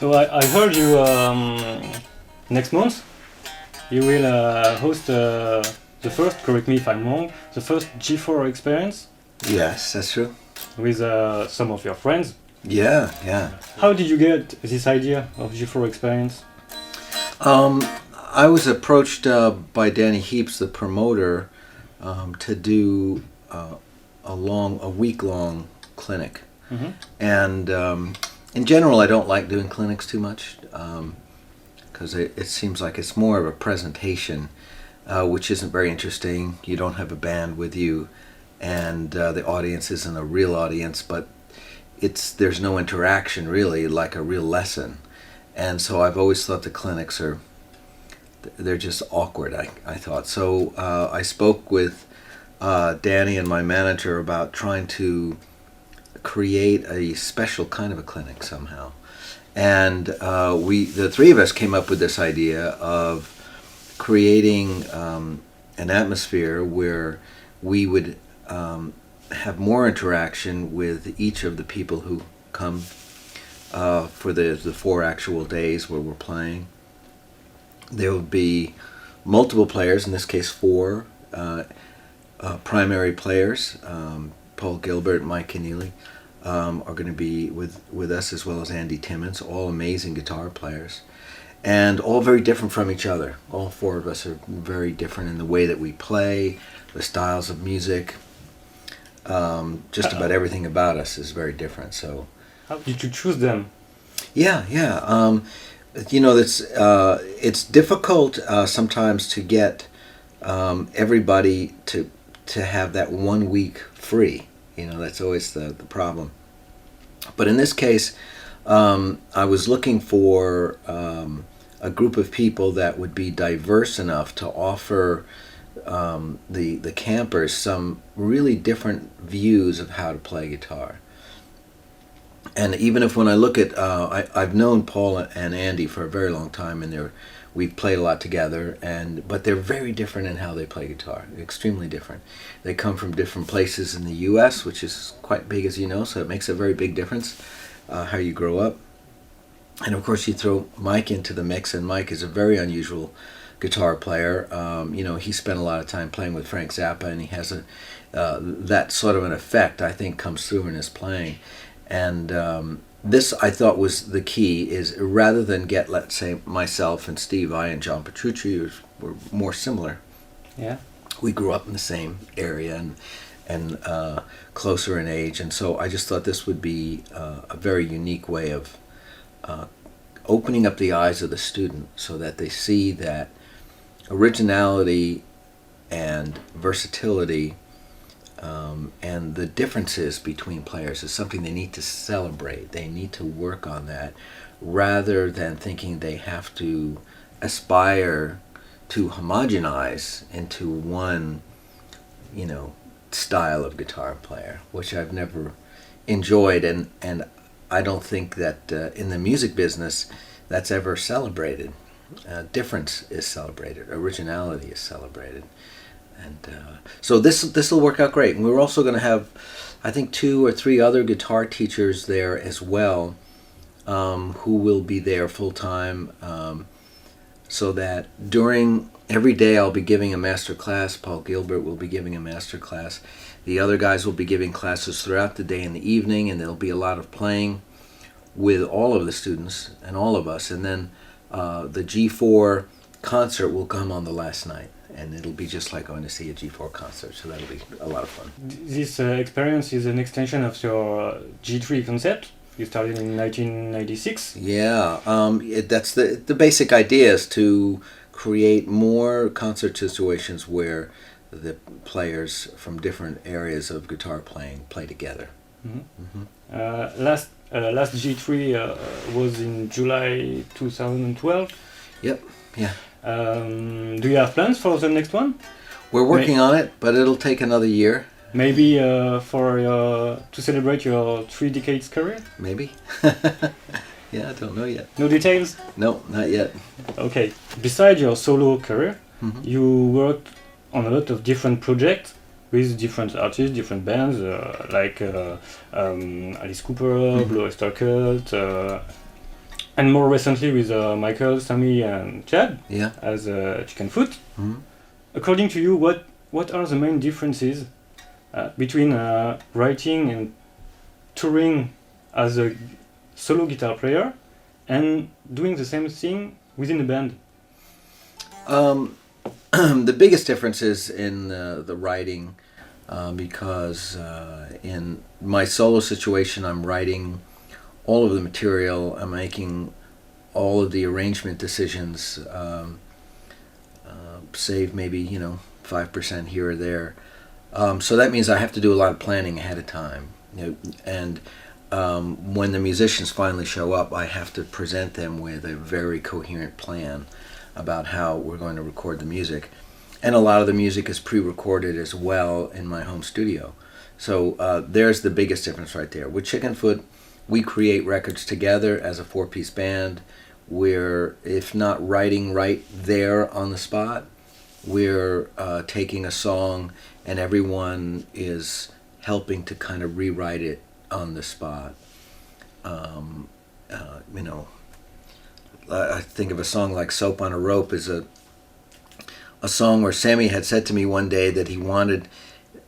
So I heard you next month you will host the first, correct me if I'm wrong, the first G4 experience Yes, that's true. with some of your friends. Yeah, yeah. How did you get this idea of G4 experience? I was approached by Danny Heaps, the promoter, to do a week-long clinic. Mm-hmm. And in general, I don't like doing clinics too much because it seems like it's more of a presentation, which isn't very interesting. You don't have a band with you, and the audience isn't a real audience, but there's no interaction really like a real lesson. And so I've always thought the clinics they're just awkward, I thought. So I spoke with Danny and my manager about trying to create a special kind of a clinic somehow. And the three of us came up with this idea of creating an atmosphere where we would have more interaction with each of the people who come for the 4 actual days where we're playing. There will be multiple players, in this case 4 primary players. Paul Gilbert, Mike Keneally are going to be with us, as well as Andy Timmons, all amazing guitar players, and all very different from each other. All 4 of us are very different in the way that we play, the styles of music. Just about everything about us is very different. So, how did you choose them? Yeah. It's difficult sometimes to get everybody to have that 1 week free. That's always the problem. But in this case, I was looking for a group of people that would be diverse enough to offer the campers some really different views of how to play guitar. And even if when I look at, I've known Paul and Andy for a very long time, and we've played a lot together, but they're very different in how they play guitar, extremely different. They come from different places in the U.S., which is quite big, as you know, so it makes a very big difference how you grow up. And of course you throw Mike into the mix, and Mike is a very unusual guitar player. He spent a lot of time playing with Frank Zappa, and he has that sort of an effect, I think, comes through in his playing. And this, I thought, was the key, is rather than get, let's say, myself and Steve Vai and John Petrucci, were more similar. Yeah. We grew up in the same area and closer in age, and so I just thought this would be a very unique way of opening up the eyes of the student so that they see that originality and versatility and the differences between players is something they need to celebrate. They need to work on that rather than thinking they have to aspire to homogenize into one, style of guitar player, which I've never enjoyed, and I don't think that in the music business that's ever celebrated. Difference is celebrated, originality is celebrated. And so this will work out great. And we're also going to have, I think, 2 or 3 other guitar teachers there as well, who will be there full time, so that during every day I'll be giving a master class. Paul Gilbert will be giving a master class. The other guys will be giving classes throughout the day and the evening, and there'll be a lot of playing with all of the students and all of us. And then the G4 concert will come on the last night. And it'll be just like going to see a G4 concert, so that'll be a lot of fun. This experience is an extension of your G3 concept. You started in 1996. Yeah, that's the basic idea, is to create more concert situations where the players from different areas of guitar playing play together. Mm-hmm. Mm-hmm. Last G3 was in July 2012. Yep. Yeah. Do you have plans for the next one? We're working on it, but it'll take another year. Maybe to celebrate your 3 decades career? Maybe. Yeah, I don't know yet. No details? No, not yet. Okay. Besides your solo career, mm-hmm. you worked on a lot of different projects with different artists, different bands, like Alice Cooper, mm-hmm. Blue Oyster Cult, and more recently with Michael, Sammy, and Chad Yeah. as Chicken Foot. Mhm. According to you, what are the main differences between writing and touring as a solo guitar player and doing the same thing within a band? The biggest difference is in the writing, because in my solo situation, I'm writing all of the material. I'm making all of the arrangement decisions, save maybe 5% here or there. So that means I have to do a lot of planning ahead of time. And when the musicians finally show up, I have to present them with a very coherent plan about how we're going to record the music. And a lot of the music is pre-recorded as well in my home studio. So there's the biggest difference right there. With Chickenfoot, we create records together as a four-piece band. We're, if not writing right there on the spot, we're taking a song and everyone is helping to kind of rewrite it on the spot. I think of a song like Soap on a Rope is a song where Sammy had said to me one day that he wanted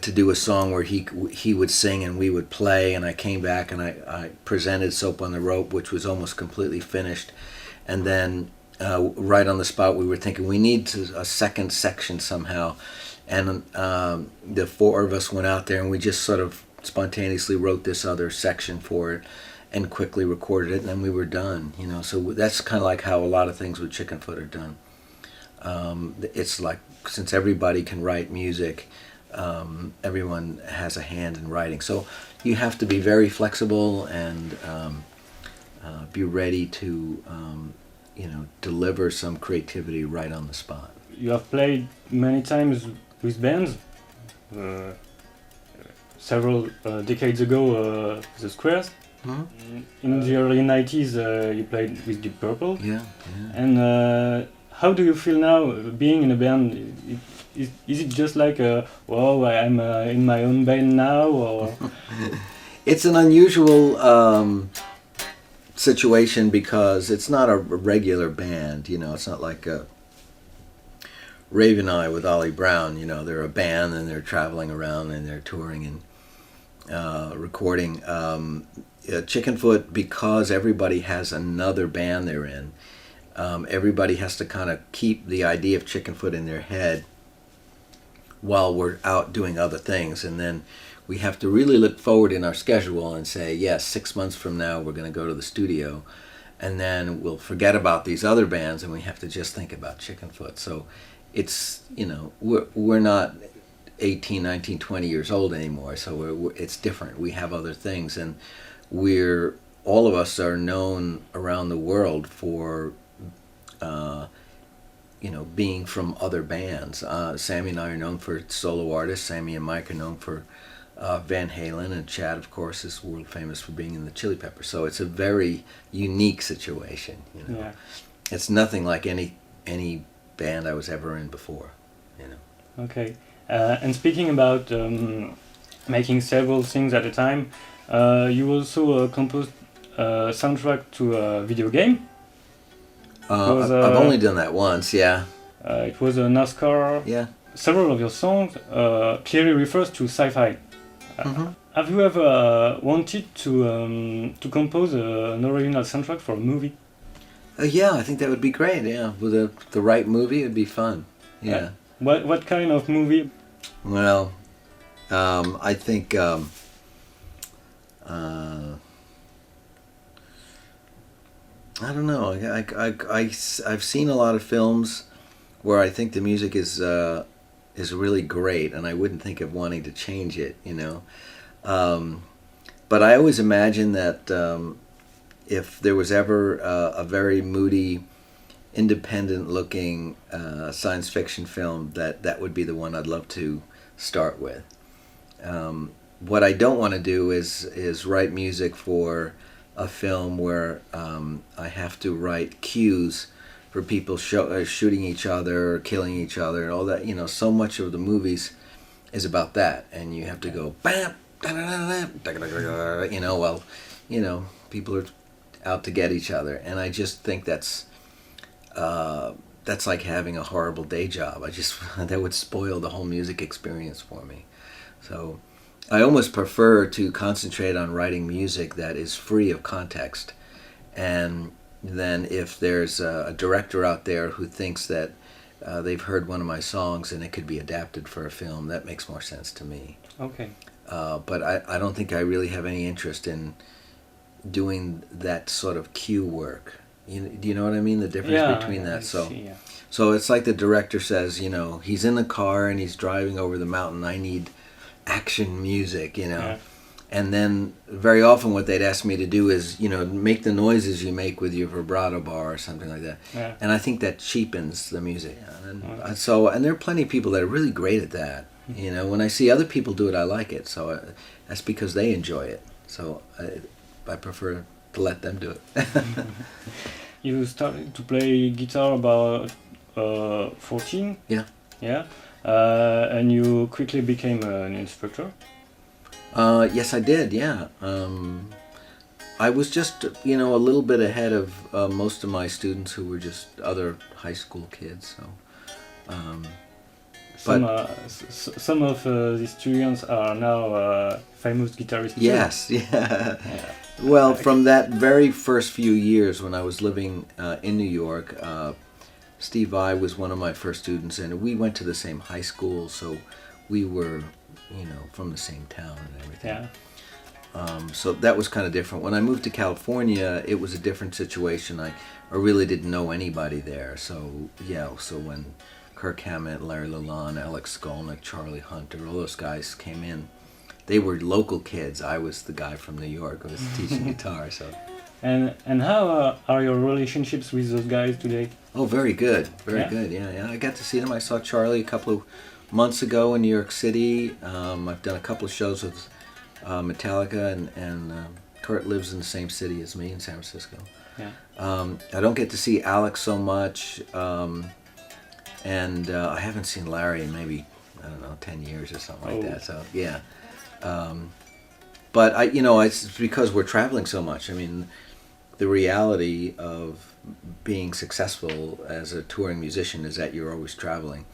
to do a song where he would sing and we would play, and I came back and I presented Soap on the Rope, which was almost completely finished, and then right on the spot we were thinking we need a second section somehow, and the four of us went out there and we just sort of spontaneously wrote this other section for it and quickly recorded it, and then we were done. So that's kind of like how a lot of things with Chickenfoot are done. It's like, since everybody can write music, everyone has a hand in writing. So you have to be very flexible and be ready to deliver some creativity right on the spot. You have played many times with bands. Several decades ago, the Squares. Mm-hmm. In the early 90s, you played with Deep Purple. Yeah. And how do you feel now being in a band? Is it just like, wow, I'm in my own band now? Or It's an unusual situation because it's not a regular band. It's not like Rave and I with Ollie Brown. They're a band and they're traveling around and they're touring and recording. Chickenfoot, because everybody has another band they're in, everybody has to kind of keep the idea of Chickenfoot in their head while we're out doing other things, and then we have to really look forward in our schedule and say, yes, 6 months from now we're going to go to the studio, and then we'll forget about these other bands and we have to just think about Chickenfoot. So it's, we're not 18, 19, 20 years old anymore, so it's different. We have other things, and all of us are known around the world for being from other bands. Sammy and I are known for solo artists. Sammy and Mike are known for Van Halen, and Chad, of course, is world famous for being in the Chili Peppers. So it's a very unique situation. Yeah. It's nothing like any band I was ever in before. Okay. And speaking about making several things at a time, you also composed a soundtrack to a video game. I've only done that once, yeah. It was a NASCAR. Yeah. Several of your songs clearly refers to sci-fi. Mm-hmm. Have you ever wanted to compose an original soundtrack for a movie? Yeah, I think that would be great. Yeah, with the right movie, it'd be fun. Yeah. What kind of movie? Well, I think I don't know. I've seen a lot of films where I think the music is really great, and I wouldn't think of wanting to change it. But I always imagine that if there was ever a very moody, independent-looking science fiction film, that would be the one I'd love to start with. What I don't want to do is write music for a film where I have to write cues for people shooting each other or killing each other and all that. So much of the movies is about that, and you have to go bam, da da da da, people are out to get each other, and I just think that's like having a horrible day job. That would spoil the whole music experience for me. So I almost prefer to concentrate on writing music that is free of context. And then if there's a director out there who thinks that they've heard one of my songs and it could be adapted for a film, that makes more sense to me. Okay. But I don't think I really have any interest in doing that sort of cue work. Do you know what I mean? The difference between that. So it's like the director says, he's in the car and he's driving over the mountain. I need action music, Yeah. And then very often what they'd ask me to do is, make the noises you make with your vibrato bar or something like that. Yeah. And I think that cheapens the music. And there are plenty of people that are really great at that. When I see other people do it, I like it. So that's because they enjoy it. So I prefer to let them do it. You started to play guitar about 14? Yeah. Yeah. And you quickly became an instructor? Yes, I did, yeah. I was just, a little bit ahead of most of my students who were just other high school kids. So, some of the students are now famous guitarists. Yes, yeah. Well, from that very first few years when I was living in New York, Steve Vai was one of my first students, and we went to the same high school, so we were, from the same town and everything. Yeah. So that was kind of different. When I moved to California, it was a different situation. I really didn't know anybody there. So, so when Kirk Hammett, Larry Lalonde, Alex Skolnick, Charlie Hunter, all those guys came in, they were local kids. I was the guy from New York who was teaching guitar. So. And how are your relationships with those guys today? Oh, very good. Very good, yeah. I got to see them. I saw Charlie a couple of months ago in New York City. I've done a couple of shows with Metallica, and Kurt lives in the same city as me in San Francisco. Yeah. I don't get to see Alex so much, and I haven't seen Larry in maybe, 10 years or something like that. So, yeah. But it's because we're traveling so much. I mean, the reality of being successful as a touring musician is that you're always traveling.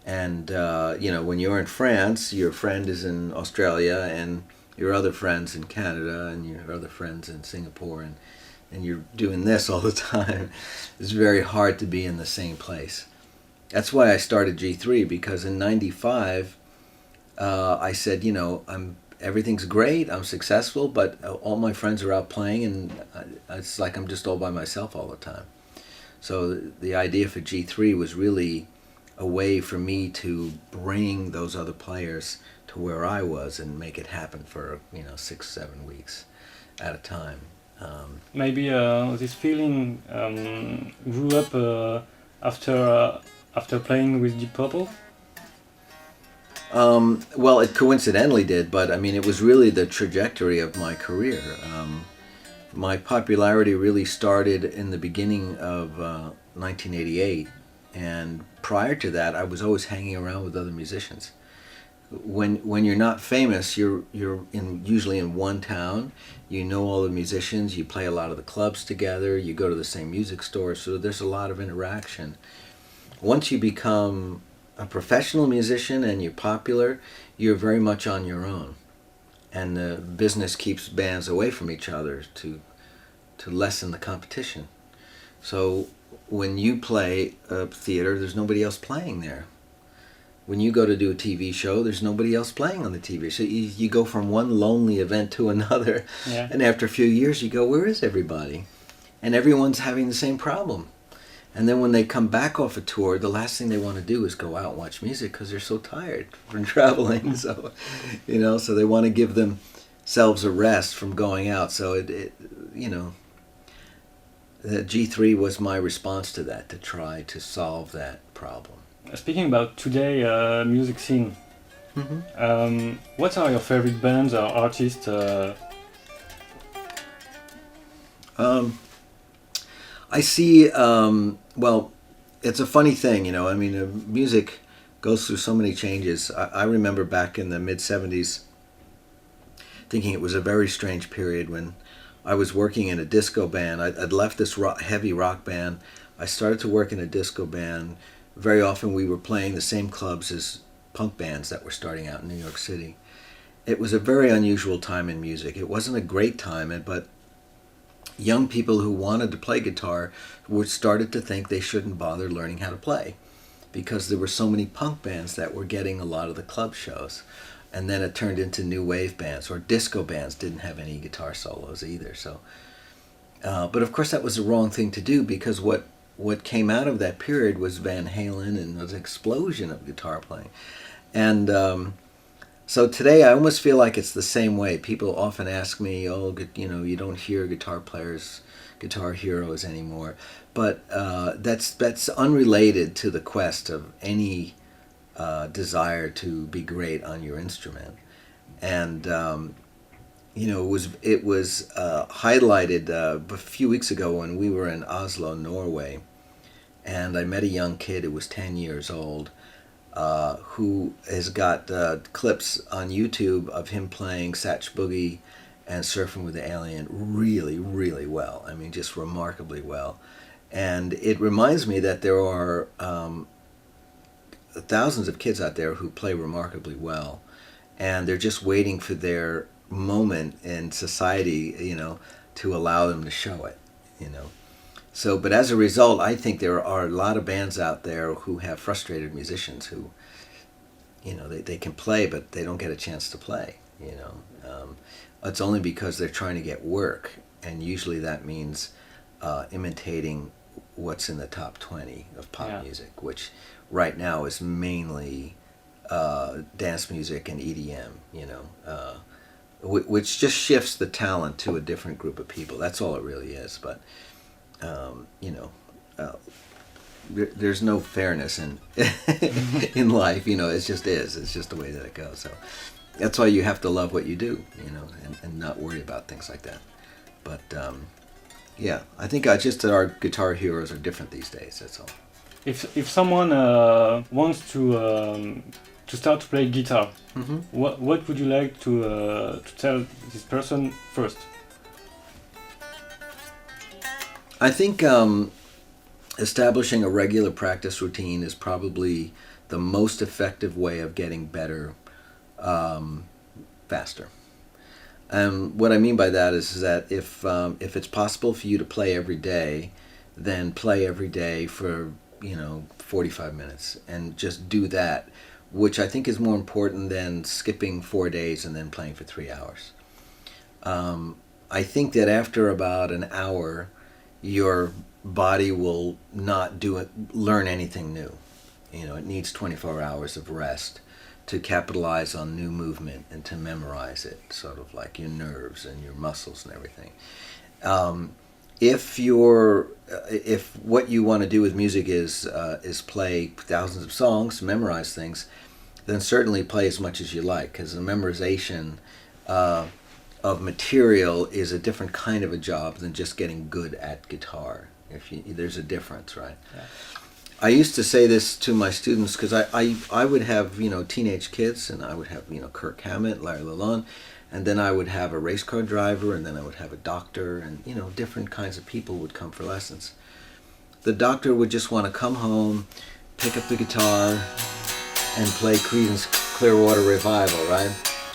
And, when you're in France, your friend is in Australia, and your other friend's in Canada, and your other friend's in Singapore, and you're doing this all the time. It's very hard to be in the same place. That's why I started G3, because in '95, I said, everything's great, I'm successful, but all my friends are out playing, and it's like I'm just all by myself all the time. So the idea for G3 was really a way for me to bring those other players to where I was and make it happen for 6-7 weeks at a time. Maybe this feeling grew up after playing with Deep Purple? Well, it coincidentally did, but it was really the trajectory of my career. My popularity really started in the beginning of 1988, and prior to that, I was always hanging around with other musicians. When you're not famous, you're usually in one town. You know all the musicians. You play a lot of the clubs together. You go to the same music store, so there's a lot of interaction. Once you become a professional musician and you're popular, you're very much on your own, and the business keeps bands away from each other to lessen the competition. So when you play a theater, there's nobody else playing there. When you go to do a TV show, there's nobody else playing on the TV. So you go from one lonely event to another, and after a few years you go, where is everybody? And everyone's having the same problem. And then when they come back off a tour, the last thing they want to do is go out and watch music because they're so tired from traveling. So, so they want to give themselves a rest from going out. So the G3 was my response to that, to try to solve that problem. Speaking about today music scene, what are your favorite bands or artists? I see, well, it's a funny thing, music goes through so many changes. I remember back in the mid-'70s thinking it was a very strange period when I was working in a disco band. I'd left this heavy rock band. I started to work in a disco band. Very often we were playing the same clubs as punk bands that were starting out in New York City. It was a very unusual time in music. It wasn't a great time, but young people who wanted to play guitar started to think they shouldn't bother learning how to play because there were so many punk bands that were getting a lot of the club shows. And then it turned into new wave bands, or disco bands didn't have any guitar solos either. So, but of course that was the wrong thing to do, because what came out of that period was Van Halen and was an explosion of guitar playing. And so today I almost feel like it's the same way. People often ask me, oh, you don't hear guitar players, guitar heroes anymore. But that's unrelated to the quest of any desire to be great on your instrument. And it was highlighted a few weeks ago when we were in Oslo, Norway, and I met a young kid who was 10 years old, who has got clips on YouTube of him playing Satch Boogie and Surfing with the Alien really, really well. I mean, just remarkably well. And it reminds me that there are thousands of kids out there who play remarkably well, and they're just waiting for their moment in society, to allow them to show it, So, but as a result, I think there are a lot of bands out there who have frustrated musicians who, they can play, but they don't get a chance to play, It's only because they're trying to get work, and usually that means imitating what's in the top 20 of pop music, which right now is mainly dance music and EDM, which just shifts the talent to a different group of people. That's all it really is. But, there's no fairness in in life, it just is. It's just the way that it goes. So that's why you have to love what you do, and not worry about things like that. But, I think just that our guitar heroes are different these days, that's all. If someone wants to start to play guitar, Mm-hmm. what would you like to tell this person first? I think establishing a regular practice routine is probably the most effective way of getting better faster. And what I mean by that is that if it's possible for you to play every day, then play every day for 45 minutes and just do that, which I think is more important than skipping 4 days and then playing for 3 hours. I think that after about an hour, your body will not learn anything new. It needs 24 hours of rest to capitalize on new movement and to memorize it, sort of like your nerves and your muscles and everything. If what you want to do with music is play thousands of songs, memorize things, then certainly play as much as you like, because the memorization of material is a different kind of a job than just getting good at guitar. There's a difference, right? Yeah. I used to say this to my students, because I would have teenage kids, and I would have Kirk Hammett, Larry Lalonde, and then I would have a race car driver, and then I would have a doctor, and different kinds of people would come for lessons. The doctor would just want to come home, pick up the guitar, and play Creedence Clearwater Revival, right?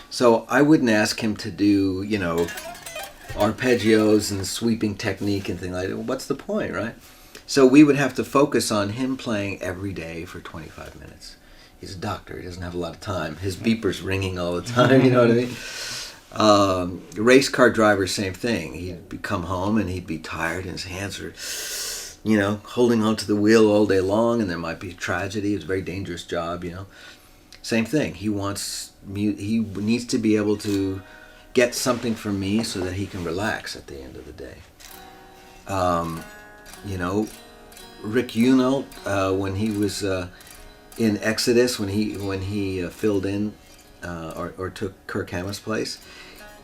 So I wouldn't ask him to do, arpeggios and sweeping technique and things like that. Well, what's the point, right? So we would have to focus on him playing every day for 25 minutes. He's a doctor. He doesn't have a lot of time. His beeper's ringing all the time, you know what I mean? Race car driver, same thing. He'd come home and he'd be tired and his hands are, holding onto the wheel all day long, and there might be tragedy. It's a very dangerous job, Same thing. He needs to be able to get something from me so that he can relax at the end of the day. Rick Hunolt, when he was in Exodus, when he filled in or took Kirk Hammett's place,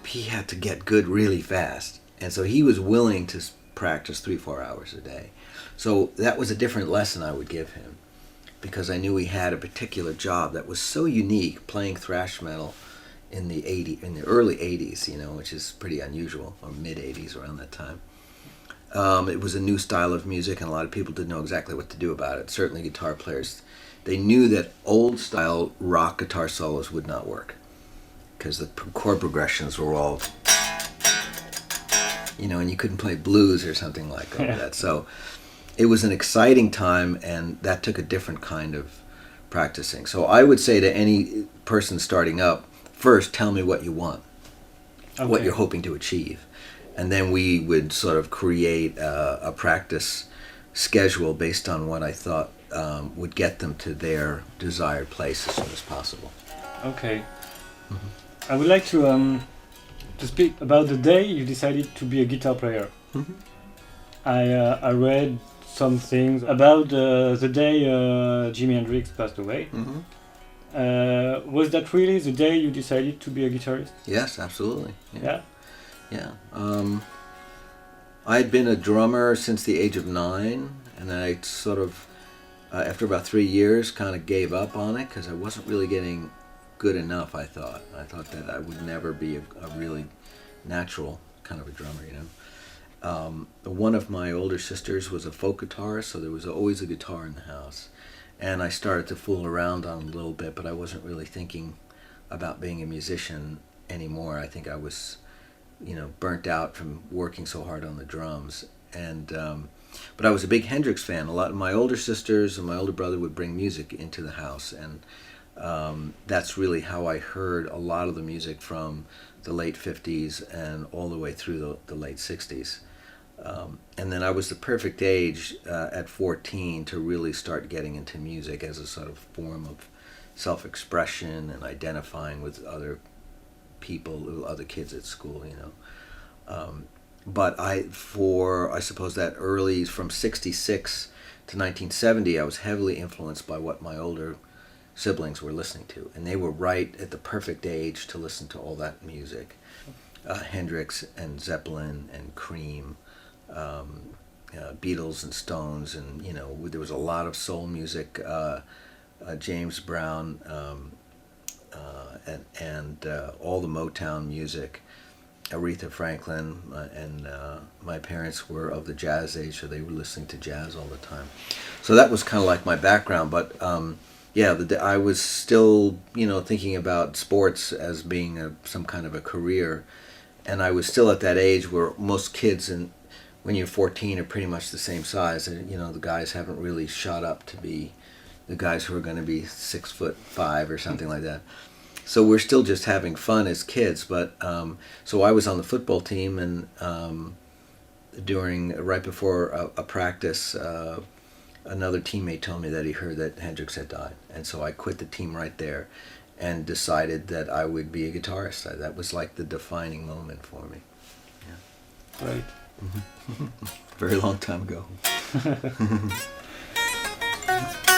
he had to get good really fast, and so he was willing to practice 3-4 hours a day. So that was a different lesson I would give him, because I knew he had a particular job that was so unique, playing thrash metal in the early 80s, you know, which is pretty unusual, or mid 80s around that time. It was a new style of music, and a lot of people didn't know exactly what to do about it. Certainly guitar players, they knew that old style rock guitar solos would not work because the chord progressions were all, you know, and you couldn't play blues or something like that. So it was an exciting time, and that took a different kind of practicing. So I would say to any person starting up, first tell me what you want, what you're hoping to achieve. And then we would sort of create a practice schedule based on what I thought would get them to their desired place as soon as possible. Okay. Mm-hmm. I would like to speak about the day you decided to be a guitar player. Mm-hmm. I read some things about the day Jimi Hendrix passed away. Mm-hmm. Was that really the day you decided to be a guitarist? Yes, absolutely. Yeah? Yeah. I had been a drummer since the age of 9, and then I sort of, after about 3 years, kind of gave up on it because I wasn't really getting good enough, I thought. I thought that I would never be a really natural kind of a drummer, you know. One of my older sisters was a folk guitarist, so there was always a guitar in the house. And I started to fool around on it a little bit, but I wasn't really thinking about being a musician anymore. I think I was, you know, burnt out from working so hard on the drums. And but I was a big Hendrix fan. A lot of my older sisters and my older brother would bring music into the house, and that's really how I heard a lot of the music from the late 50s and all the way through the late 60s. And then I was the perfect age at 14 to really start getting into music as a sort of form of self-expression and identifying with other people, other kids at school, you know. But I suppose that early, from 66 to 1970, I was heavily influenced by what my older siblings were listening to. And they were right at the perfect age to listen to all that music. Hendrix and Zeppelin and Cream, Beatles and Stones, and, you know, there was a lot of soul music, James Brown, and all the Motown music, Aretha Franklin, and my parents were of the jazz age, so they were listening to jazz all the time. So that was kind of like my background, but yeah, I was still, you know, thinking about sports as being some kind of a career, and I was still at that age where most kids, when you're 14, are pretty much the same size. You know, the guys haven't really shot up to be the guys who are going to be 6'5" or something like that. So we're still just having fun as kids, but so I was on the football team, and right before a practice, another teammate told me that he heard that Hendrix had died, and so I quit the team right there, and decided that I would be a guitarist. That was like the defining moment for me. Yeah. Right. Very long time ago.